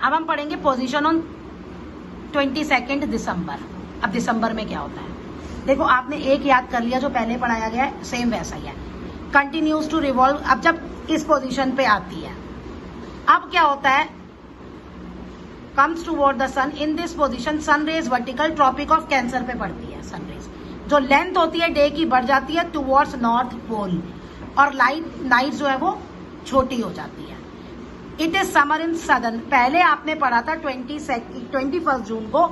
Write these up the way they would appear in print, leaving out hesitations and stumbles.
अब हम पढ़ेंगे पोजीशन ऑन 22 दिसंबर। अब दिसंबर में क्या होता है, देखो आपने एक याद कर लिया जो पहले पढ़ाया गया है, सेम वैसा ही है, कंटिन्यूज टू रिवॉल्व। अब जब इस पोजीशन पे आती है, अब क्या होता है, comes toward the sun in this position, sun rays vertical, tropic of cancer पे पड़ती है सन रेज। जो लेंथ होती है डे की बढ़ जाती है टूवर्ड्स नॉर्थ पोल, और नाइट जो है वो छोटी हो जाती है। It is summer in southern, पहले आपने पढ़ा था 21 जून को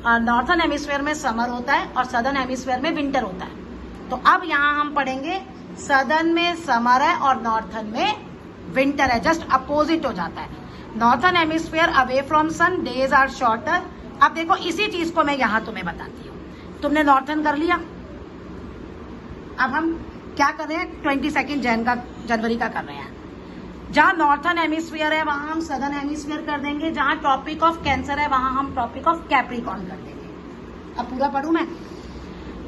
नॉर्थन हेमिस्फीयर में समर होता है और सदर्न हेमिस्फीयर में विंटर होता है। तो अब यहाँ हम पढ़ेंगे सदर्न में समर है और नॉर्थन में विंटर है, जस्ट अपोजिट हो जाता है। Northern hemisphere away from sun, days are shorter. अब देखो इसी चीज को मैं यहाँ तुम्हें बताती हूँ, तुमने नॉर्थन कर लिया, अब हम क्या कर रहे हैं, 22 जनवरी का कर रहे हैं। जहां नॉर्थन हेमिस्फीयर है वहां हम सदर्न हेमिस्फीयर कर देंगे, जहां ट्रॉपिक ऑफ कैंसर है वहां हम ट्रॉपिक ऑफ कैप्रिकॉर्न कर देंगे। अब पूरा पढ़ूं मैं।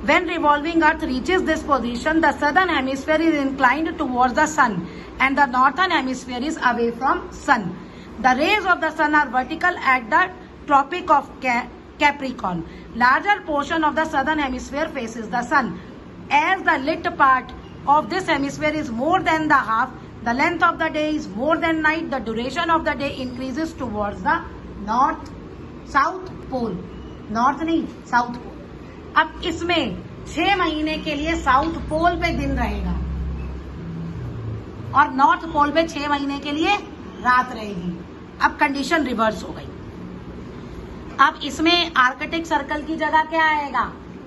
When revolving Earth reaches this position, the southern hemisphere is inclined towards the sun and the northern hemisphere is away from sun. The rays of the sun are vertical at the tropic of Capricorn. Larger portion of the southern hemisphere faces the sun. As the lit part of this hemisphere is more than the half, the length of the day is more than night. The duration of the day increases towards the south pole. North नहीं, south pole. अब इसमें 6 महीने के लिए south pole पे दिन रहेगा और नॉर्थ पोल पे 6 महीने के लिए रात रहेगी। अब कंडीशन रिवर्स हो गई। अब इसमें आर्कटिक सर्कल की जगह क्या आएगा,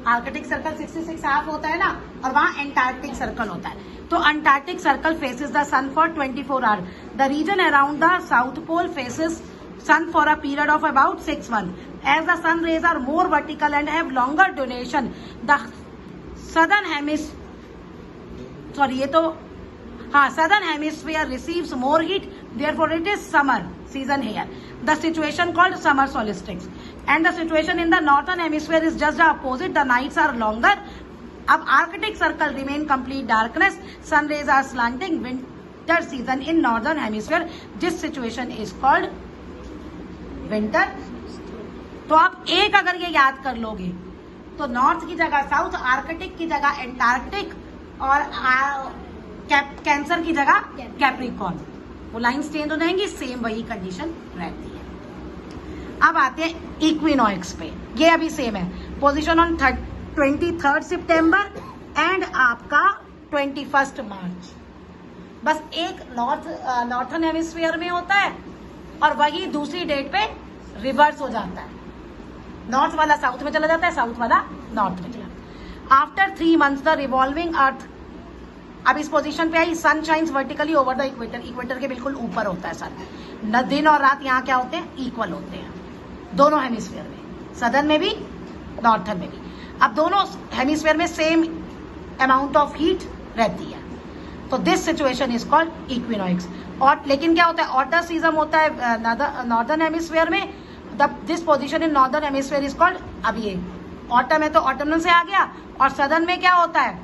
आर्कटिक सर्कल 66 हाफ होता है ना, और वहां एंटार्क्टिक सर्कल होता है। तो Antarctic circle faces the sun for 24 hour. The region around the south pole faces sun for a period of about 6 months. As the sun rays are more vertical and have longer duration, the southern hemisphere receives more heat. Therefore, it is summer season here. The situation called summer solstice. And the situation in the northern hemisphere is just the opposite. The nights are longer. अब Arctic circle remain complete darkness. Sun rays are slanting. Winter season in northern hemisphere. This situation is called winter. तो आप एक अगर ये याद कर लोगे तो नॉर्थ की जगह साउथ, आर्कटिक की जगह एंटार्क्टिक और कैंसर की जगह कैप्रिकॉर्न, वो लाइंस चेंज हो जाएंगी, सेम वही कंडीशन रहती है। अब आते हैं इक्विनॉक्स पे, ये अभी सेम है, पोजीशन ऑन 23 सितंबर एंड आपका 21 मार्च। बस एक नॉर्थन हेमिस्फीयर में होता है और वही दूसरी डेट पे रिवर्स हो जाता है, नॉर्थ वाला साउथ में चला जाता है, साउथ वाला नॉर्थ में चला। After 3 months the revolving earth, अब इस पोजीशन पे आई, sun shines vertically over the equator, equator के बिल्कुल ऊपर होता है सन। दिन और रात यहाँ क्या होते हैं, इक्वल होते हैं दोनों हेमिस्फीयर में, सदर्न में भी नॉर्थन में भी। अब दोनों हेमिस्फीयर में सेम अमाउंट ऑफ हीट रहती है, तो this situation is called equinox. और लेकिन क्या होता है, ऑटर सीजन होता है नॉर्दर्न हेमिस्फीयर में, this position in northern hemisphere is called, अब ये ऑटम है तो ऑटमनल से आ गया, और सदर्न में क्या होता है,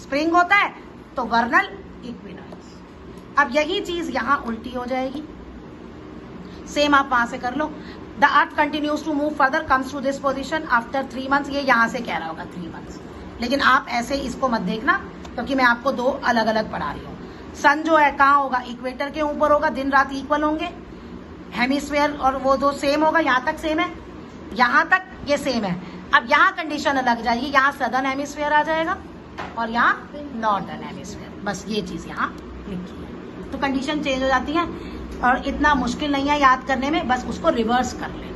स्प्रिंग होता है, तो वर्नल इक्विनॉक्स। अब यही चीज यहां उल्टी हो जाएगी, सेम आप वहां से कर लो। The earth continues to move further, comes to this position after 3 months, ये यहां से कह रहा होगा 3 months, लेकिन आप ऐसे इसको मत देखना क्योंकि मैं आपको 2 अलग अलग पढ़ा रही हूँ। सन जो है कहाँ होगा, इक्वेटर के ऊपर होगा, दिन रात इक्वल होंगे, हेमिस्फीयर और वो दो सेम होगा, यहाँ तक सेम है, यहाँ तक ये सेम है। अब यहाँ कंडीशन अलग जाएगी, यहाँ सदर्न हेमिस्फीयर आ जाएगा और यहाँ नॉर्थर्न हेमिस्फीयर, बस ये चीज यहाँ लिखी है। तो कंडीशन चेंज हो जाती है और इतना मुश्किल नहीं है याद करने में, बस उसको रिवर्स कर लेना।